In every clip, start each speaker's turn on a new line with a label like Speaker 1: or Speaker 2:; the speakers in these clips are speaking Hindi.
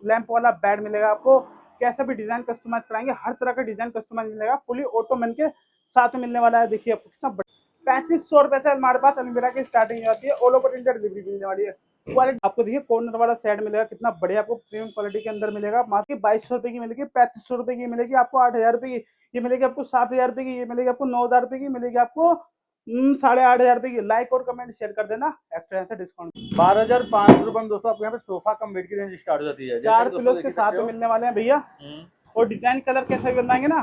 Speaker 1: लैंप वाला बेड मिलेगा आपको, कैसा भी डिजाइन कस्टमाइज कराएंगे, हर तरह का डिजाइन कस्टमाइज मिलेगा, फुली ऑटोमेन के साथ में मिलने वाला है। देखिए आपको कितना 3500 रुपए से हमारे पास अलमीरा की स्टार्टिंग आती है, ऑल ओवर इंडिया डिलीवरी मिलने वाली है। क्वालिटी आपको देखिए कॉर्नर वाला सेट मिलेगा, कितना बढ़िया आपको प्रीमियम क्वालिटी के अंदर मिलेगा। मात्र 2200 रुपए की मिलेगी, 3500 रुपए की मिलेगी आपको, 8000 रुपए की ये मिलेगी आपको, 7000 रुपए की ये मिलेगी आपको, 9000 रुपए की मिलेगी आपको, 8500 रुपए की। लाइक और कमेंट शेयर कर देना, एक्स्ट्रा ऐसा डिस्काउंट।
Speaker 2: 12,500 रुपए में दोस्तों आपको यहाँ पे सोफा कम बेड की रेंज स्टार्ट हो जाती है। जैसा
Speaker 1: 4
Speaker 2: कि दोस्तों
Speaker 1: पिलोस
Speaker 2: देख
Speaker 1: के
Speaker 2: ही
Speaker 1: साथ
Speaker 2: सकते
Speaker 1: में
Speaker 2: हो।
Speaker 1: मिलने वाले हैं भैया, और डिजाइन कलर कैसा भी बनाएंगे ना,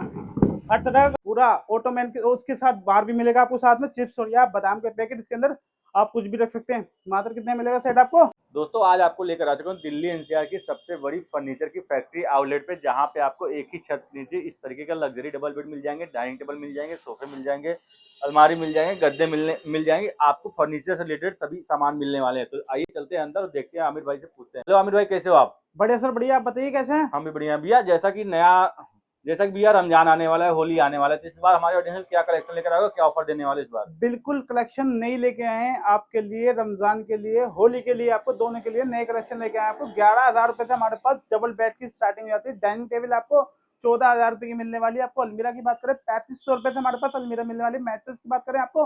Speaker 1: हर तरह का पूरा ऑटोमैन के, उसके साथ बार भी मिलेगा आपको साथ में, चिप्स और या बादाम के पैकेट, इसके अंदर आप कुछ भी रख सकते हैं। मात्र कितने मिलेगा सेट आपको?
Speaker 2: दोस्तों आज आपको लेकर आ चुका हूँ दिल्ली एनसीआर की सबसे बड़ी फर्नीचर की फैक्ट्री आउटलेट पे, जहाँ पे आपको एक ही छत नीचे इस तरीके का लग्जरी डबल बेड मिल जाएंगे, डाइनिंग टेबल मिल जाएंगे, सोफे मिल जाएंगे, अलमारी मिल जाएंगे, गद्दे मिल जाएंगे। आपको फर्नीचर से रिलेटेड सभी सामान मिलने वाले हैं। तो आइए चलते हैं अंदर और देखते हैं। आमिर भाई से पूछते हैं। हेलो आमिर भाई, कैसे हो आप?
Speaker 1: बढ़िया सर बढ़िया, आप बताइए कैसे हैं?
Speaker 2: हम भी बढ़िया भैया। जैसा कि भैया रमजान आने वाला है, होली आने वाला है, तो इस बार हमारे ऑडियंस में क्या कलेक्शन लेकर आओगे, क्या ऑफर देने वाले इस बार?
Speaker 1: बिल्कुल कलेक्शन नहीं लेके आए हैं आपके लिए, रमजान के लिए, होली के लिए, आपको दोनों के लिए नए कलेक्शन लेके आए हैं। आपको 11,000 रुपए से हमारे पास डबल बेड की स्टार्टिंग हो जाती है। डाइनिंग टेबल आपको 14,000 रुपए की मिलने वाली है। आपको अलमीरा की बात करें 3500 रुपए से हमारे पास अलमीरा मिलने वाली है। मैट्रेस की बात करें आपको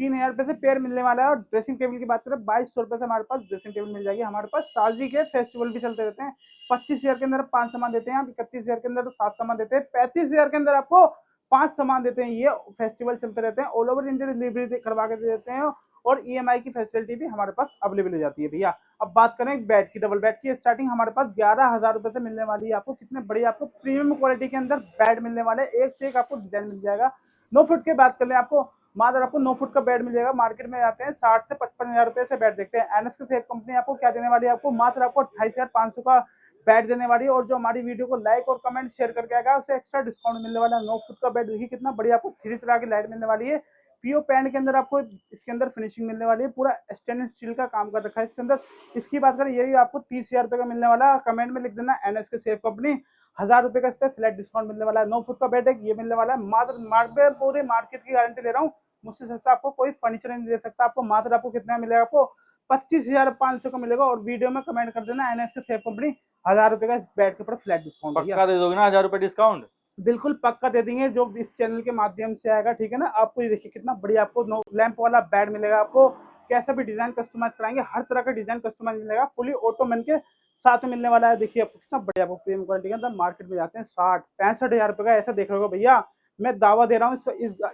Speaker 1: 3,000 रुपए से पेयर मिलने वाला है। और ड्रेसिंग टेबल की बात करें 2200 रुपए से हमारे पास ड्रेसिंग टेबल मिल जाएगी। हमारे पास शादी के फेस्टिवल भी चलते रहते हैं। 25,000 के अंदर 5 सामान देते हैं, आप 31,000 के अंदर 7 सामान देते हैं, 35,000 के अंदर आपको 5 सामान देते हैं। ये फेस्टिवल चलते रहते हैं, ऑल ओवर इंडिया डिलीवरी करवा के दे देते हैं, और ईएमआई की फैसिलिटी भी हमारे पास अवेलेबल हो जाती है भैया। अब बात करें बेड की, डबल बेड की स्टार्टिंग हमारे पास 11,000 रुपए से मिलने वाली है। आपको कितने बड़ी आपको प्रीमियम क्वालिटी के अंदर बेड मिलने वाले, एक से एक आपको डिजाइन मिल जाएगा। 9 फुट की बात कर ले आपको, मात्र आपको 9 फुट का बेड मिल जाएगा। मार्केट में आते हैं 60 से 55,000 रुपए से बेड देखते हैं। एनएस के सेफ कंपनी आपको क्या देने वाली है, आपको मात्र आपको 28,500 का बेड देने वाली है। और जो हमारी वीडियो को लाइक और कमेंट शेयर करके आएगा उसे एक्स्ट्रा डिस्काउंट मिलने वाला है। 9 फुट का बेड देखिए कितना बढ़िया, आपको 3 तरह की लाइट मिलने वाली है। पीओ पैंट के अंदर आपको इसके अंदर फिनिशिंग मिलने वाली है, पूरा स्टेनलेस स्टील का काम कर रखा है इसके अंदर। इसकी बात करें ये भी आपको 30,000 रुपए का मिलने वाला है। कमेंट में लिख देना एनएस के सेफ कंपनी, 1,000 रुपए का इस पर फ्लैट डिस्काउंट मिलने वाला है। 9 फुट का बेड है, ये मिलने वाला है मात्र पूरे मार्केट की गारंटी ले रहा हूँ, मुझसे सस्ता आपको कोई फर्नीचर नहीं दे सकता। आपको मात्र आपको कितना मिलेगा, आपको 25,500 का मिलेगा। और वीडियो में कमेंट कर देना एनएस के सेफ कंपनी, 1,000 रुपए का बेड के ऊपर फ्लैट डिस्काउंट।
Speaker 2: पक्का दे दोगे ना 1,000 रुपए डिस्काउंट?
Speaker 1: बिल्कुल पक्का दे देंगे, जो इस चैनल के माध्यम से आएगा, ठीक है ना। आपको ये देखिए कितना बढ़िया आपको लैंप वाला बेड मिलेगा, आपको कैसा भी डिजाइन कस्टमाइज कराएंगे, हर तरह का डिजाइन कस्टमाइज मिलेगा, फुली ऑटोमेन के साथ में मिलने वाला है। देखिए आपको कितना बढ़िया आपको प्रीमियम क्वालिटी के अंदर मार्केट में जाते हैं 60-65 हजार रुपए का, ऐसा देख रहे हो भैया। मैं दावा दे रहा हूँ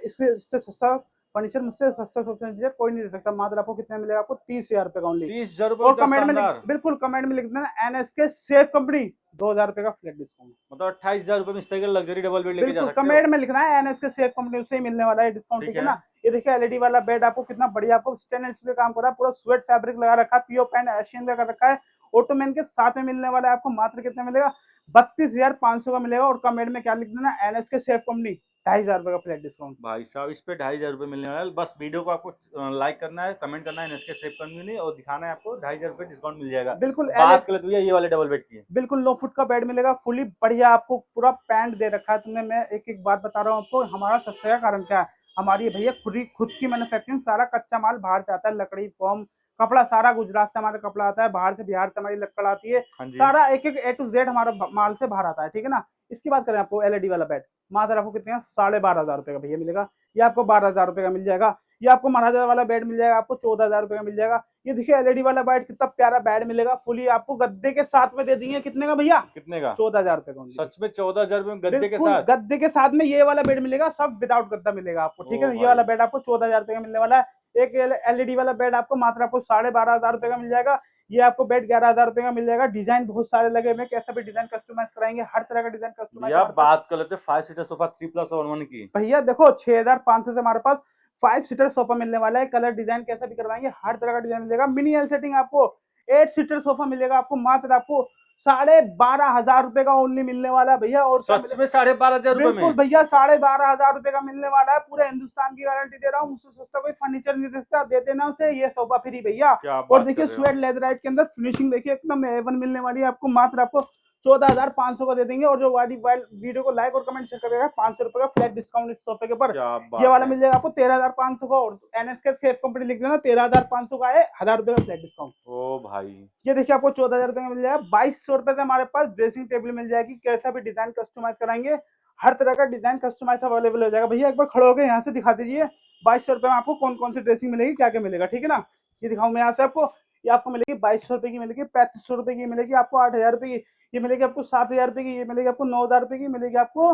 Speaker 1: इससे सस्ता फर्नीचर मुझसे सस्ता फर्नीचर कोई नहीं दे सकता। मात्र आपको कितना मिलेगा, आपको 30,000 रुपए का ओनली।
Speaker 2: 30,000
Speaker 1: और
Speaker 2: रुपए
Speaker 1: कमेंट में
Speaker 2: शानदार।
Speaker 1: बिल्कुल कमेंट में लिख देना एनएस के सेफ कंपनी, 2,000 रुपए का फ्लैट डिस्काउंट।
Speaker 2: मतलब 28,000 रुपए में इस तरह का लग्जरी डबल बेड लेके जा
Speaker 1: बिल्कुल
Speaker 2: सकते हो।
Speaker 1: कमेंट में लिखना है एनएस के सेफ कंपनी, उससे ही मिलने वाला है डिस्काउंट,
Speaker 2: ठीक
Speaker 1: ठीक है
Speaker 2: है।
Speaker 1: ना। ये देखिए एलईडी वाला बेड आपको कितना बढ़िया, आपको स्टेनलेस स्टील काम कर रहा है, पूरा स्वेट फैब्रिक लगा रखा है, पीओ पैंट एशियन का कर रखा है, ऑटोमैन के साथ में मिलने वाला है। आपको मात्र कितना मिलेगा, 32,500 का मिलेगा। और कमेंट में क्या लिख देना, एनएस के सेफ कंपनी, 2,500 रुपए का फ्लैट डिस्काउंट।
Speaker 2: भाई साहब इस पे 2,500 रुपए मिलने वाला है। बस वीडियो को आपको लाइक करना है, कमेंट करना है एनएसके सेव करनी और दिखाना है, आपको 2,500 रुपए डिस्काउंट मिल जाएगा।
Speaker 1: बिल्कुल
Speaker 2: बात कर लेते भैया ये वाले डबल बेड की।
Speaker 1: बिल्कुल 9 फुट का बेड मिलेगा, फुली बढ़िया आपको पूरा पैंट दे रखा है तुमने। मैं एक एक बात बता रहा हूँ आपको, हमारा सस्ते का कारण क्या है, हमारी भैया खुद की मैन्युफैक्चरिंग, सारा कच्चा माल बाहर से आता है, लकड़ी फॉर्म कपड़ा सारा गुजरात से हमारा कपड़ा आता है, बाहर से बिहार से हमारी लकड़ आती है,
Speaker 2: हाँ जी।
Speaker 1: सारा एक एक ए टू जेड हमारा माल से बाहर आता है, ठीक है ना। इसकी बात करें आपको एलईडी वाला बेड, मात्र आपको कितने 12,500 रुपए का भैया मिलेगा। ये आपको 12,000 रुपए का मिल जाएगा। ये आपको महाराजा वाला बेड मिल जाएगा, आपको 14,000 रुपए का मिल जाएगा। ये देखिए एलईडी वाला बेड कितना प्यारा बेड मिलेगा, फुली आपको गद्दे के साथ में दे देंगे। कितने का भैया,
Speaker 2: कितने का?
Speaker 1: 14,000 रुपए का।
Speaker 2: सच में 14,000 रुपए में गद्दे के
Speaker 1: बिल्कुल
Speaker 2: साथ?
Speaker 1: गद्दे के साथ में ये वाला बेड मिलेगा, सब विदाउट गद्दा मिलेगा आपको, ठीक है
Speaker 2: ओ
Speaker 1: ना। ये वाला
Speaker 2: भाई।
Speaker 1: बेड आपको 14,000 रुपए का मिलने वाला है। एक एलईडी वाला बेड आपको मात्र आपको 12,500 रुपए का मिल जाएगा। ये आपको बेड 11,000 रुपए का मिल जाएगा। डिजाइन बहुत सारे लगे हुए, कैसा भी डिजाइन कस्टमाइज कराएंगे, हर तरह का डिजाइन कस्टमाइज
Speaker 2: भैया
Speaker 1: हमारे पास।
Speaker 2: बात कर लेते 5 सीटर सोफा 3+1 की।
Speaker 1: भैया देखो 6,500 से हमारे पास 5 सीटर सोफा मिलने वाला है। कलर डिजाइन कैसा भी करवाएंगे, हर तरह का डिजाइन मिलेगा। मिनी एल सेटिंग आपको 8 सीटर सोफा मिलेगा, आपको मात्र आपको 12,500 रुपए का ओनली मिलने वाला है भैया। और
Speaker 2: सच में 12,500 रुपए
Speaker 1: बिल्कुल
Speaker 2: में?
Speaker 1: भैया 12,500 रुपए का मिलने वाला है। पूरे हिंदुस्तान की गारंटी दे रहा हूँ, मुझसे सस्ता कोई फर्नीचर नहीं दे सकता। दे देना उसे ये सोफा फ्री भैया।
Speaker 2: क्या
Speaker 1: और
Speaker 2: बात कर
Speaker 1: देखिए
Speaker 2: रहे हो?
Speaker 1: स्वेट लेदराइट के अंदर फिनिशिंग देखिए एकदम A1 मिलने वाली है आपको, मात्र आपको 14,500 का दे देंगे। और जो वाली वीडियो को लाइक और कमेंट शेयर करेगा 500 रुपए का फ्लैट डिस्काउंट इस सोफे के ऊपर। ये वाला मिल जाएगा आपको 13,500 का। और एनएसके सेफ कंपनी लिख देना, 13,500 का है, 1,000 रुपए का फ्लैट डिस्काउंट।
Speaker 2: ओ भाई,
Speaker 1: ये देखिए आपको 14,000 रुपए का मिल जाएगा। 2,200 रुपए से हमारे पास ड्रेसिंग टेबल मिल जाएगी। कैसा भी डिजाइन कस्टमाइज कराएंगे, हर तरह का डिजाइन कस्टमाइज अवेलेबल हो जाएगा। भैया एक बार खड़े होकर यहाँ से दिखा दीजिए 2,200 रुपए में आपको कौन कौन सी ड्रेसिंग मिलेगी, क्या क्या मिलेगा, ठीक है ना। ये दिखाऊं मैं यहाँ से आपको। ये आपको मिलेगी 2,200 रुपए की, मिलेगी 3,500 रुपए की, मिलेगी आपको 8,000 रुपए की, ये मिलेगी आपको 7,000 रुपए की, ये मिलेगी आपको 9,000 रुपए की, मिलेगी आपको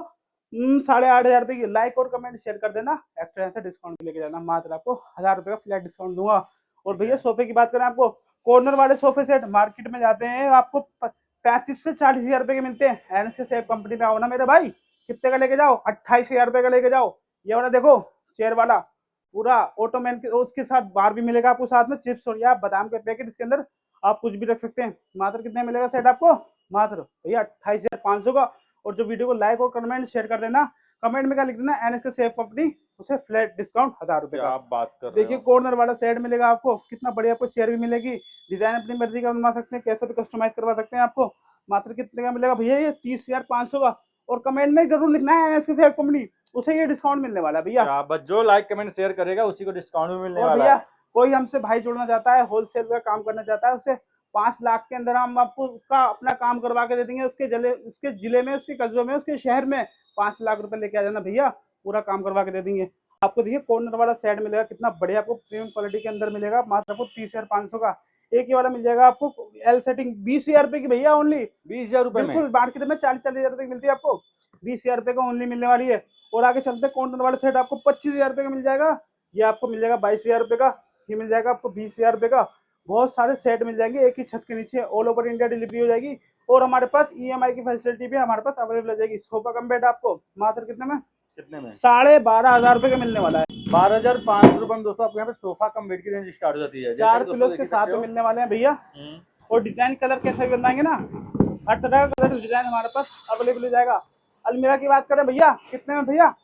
Speaker 1: 8,500 रुपए की। लाइक और कमेंट शेयर कर देना, एक्स्ट्रा ऐसा डिस्काउंट लेके जाना। मात्र आपको 1,000 रुपए का फ्लैट डिस्काउंट दूंगा। और भैया सोफे की बात करें, आपको कॉर्नर वाले सोफे सेट मार्केट में जाते हैं आपको 35 से 40,000 रुपए के मिलते हैं। एनएसके सेफ कंपनी में आओ ना मेरे भाई, कितने का लेके जाओ, 28,000 रुपए का लेके जाओ। ये वाला देखो चेयर वाला, पूरा ऑटोमैन के, उसके साथ बार भी मिलेगा आपको, साथ में चिप्स और या बादाम के पैकेट, इसके अंदर आप कुछ भी रख सकते हैं। मात्र कितने मिलेगा सेट आपको, मात्र भैया 28,500 का। और जो वीडियो को लाइक और कमेंट शेयर कर देना, कमेंट में क्या लिख देना, एनएसके सेफ कंपनी, उसे फ्लैट डिस्काउंट 1,000 रुपए का।
Speaker 2: आप बात कर रहे
Speaker 1: देखिए
Speaker 2: हो।
Speaker 1: कॉर्नर वाला सेट मिलेगा आपको, कितना बढ़िया आपको चेयर भी मिलेगी, डिजाइन अपनी मर्जी का बनवा सकते हैं, कैसा भी कस्टमाइज करवा सकते हैं आपको। मात्र कितने का मिलेगा भैया, ये 30,500 का। और कमेंट में जरूर लिखना है एनएसके सेफ कंपनी, उसे ये डिस्काउंट मिलने वाला है भैया।
Speaker 2: बस जो लाइक कमेंट शेयर करेगा उसी को डिस्काउंट भी मिलने
Speaker 1: और
Speaker 2: वाला
Speaker 1: भैया
Speaker 2: है।
Speaker 1: कोई हमसे भाई जुड़ना चाहता है, होलसेल का काम करना चाहता है, उसे 5 लाख के अंदर हम आपको उसका अपना काम करवा के दे देंगे। उसके जिले में, उसके कस्बे में, उसके शहर में 5 लाख रुपए लेके आ जाना भैया, पूरा काम करवा के दे देंगे आपको। देखिए कॉर्नर वाला सेट मिलेगा, कितना बढ़िया आपको प्रीमियम क्वालिटी के अंदर मिलेगा। मात्र आपको 30,500 का। एक ये वाला मिल जाएगा आपको एल सेटिंग, 20,000 रुपए की भैया, ओनली
Speaker 2: 20,000 रुपए में।
Speaker 1: बिल्कुल, मार्केट में 40,000 रुपए की मिलती है, आपको 20,000 रुपए का ओनली मिलने वाली है। और आगे चलते कॉर्नर वाला सेट आपको 25,000 रुपए का मिल जाएगा। ये आपको मिल जाएगा 22,000 रुपए का। ये मिल जाएगा आपको 20,000 रुपए का। बहुत सारे सेट मिल जाएंगे एक ही छत के नीचे, ऑल ओवर इंडिया डिलीवरी हो जाएगी। और हमारे पास ईएमआई की फैसिलिटी भी हमारे पास अवेलेबल हो जाएगी। सोफा कम बेड आपको मात्र कितने में,
Speaker 2: कितने में,
Speaker 1: 12,500 रुपए का मिलने वाला है।
Speaker 2: 12,500 रुपए में दोस्तों आपको यहाँ पे सोफा कम बेड की रेंज स्टार्ट हो जाती है।
Speaker 1: 4 पिलो के साथ में मिलने वाले हैं भैया। और डिजाइन कलर कैसा भी बनाएंगे ना, हर तरह का कलर डिजाइन हमारे पास अवेलेबल हो जाएगा। अलमीरा की बात करें भैया, कितने में भैया,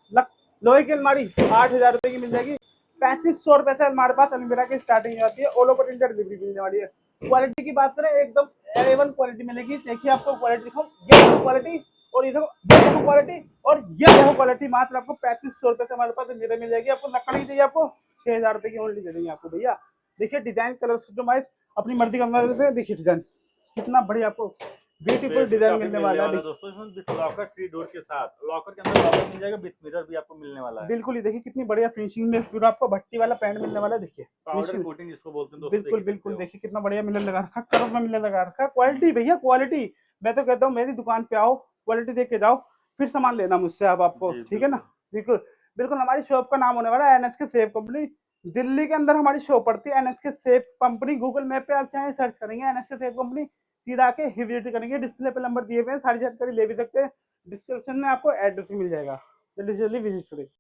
Speaker 1: लोहे की अलमारी 8,000 रुपए की मिल जाएगी। 3,500 रुपए से हमारे पास अलमीरा की स्टार्टिंग हो जाती है, ऑल ओवर इंडिया डिलीवरी मिलने वाली है। क्वालिटी की बात करें, एकदम A1 क्वालिटी मिलेगी। देखिए आपको क्वालिटी दिखाऊं, ये देखो क्वालिटी, और ये देखो क्वालिटी, और ये देखो क्वालिटी। मात्र आपको 3,500 रुपए से हमारे पास अलमीरा मिल जाएगी। आपको लकड़ी चाहिए, आपको 6,000 रुपए की ओनली दे देंगे आपको भैया। देखिए डिजाइन कलर कस्टमाइज अपनी मर्जी का बना देते हैं। देखिए डिजाइन कितना बढ़िया आपको ब्यूटीफुल डिजाइन मिलने वाला है
Speaker 2: दोस्तों। इसमें लॉकर 3 डोर के साथ, लॉकर के अंदर लॉकर मिल जाएगा, विद मिरर भी आपको मिलने वाला है।
Speaker 1: बिल्कुल ही देखिए कितनी बढ़िया फिनिशिंग में पूरा आपको भट्टी वाला पैंट मिलने वाला है। देखिए
Speaker 2: पाउडर कोटिंग जिसको बोलते हैं दोस्तों,
Speaker 1: बिल्कुल बिल्कुल, देखिए कितना बढ़िया मिलर लगा रखा, कर्व में मिलर लगा रखा। क्वालिटी भैया क्वालिटी, मैं तो कहता हूँ मेरी दुकान पे आओ, क्वालिटी देख के जाओ, फिर सामान लेना मुझसे आप आपको, ठीक है ना। बिल्कुल बिल्कुल, हमारी शॉप का नाम होने वाला है एनएसके सेफ कंपनी। दिल्ली के अंदर हमारी शॉप पड़ती है NSK safe company. Google map पे आप चाहे सर्च करेंगे एनएसके सेफ कंपनी, सीधा आके विजिट करेंगे। डिस्प्ले पे नंबर दिए हुए हैं, सारी जानकारी ले भी सकते हैं। डिस्क्रिप्शन में आपको एड्रेस भी मिल जाएगा। जल्दी से जल्दी विजिट करें।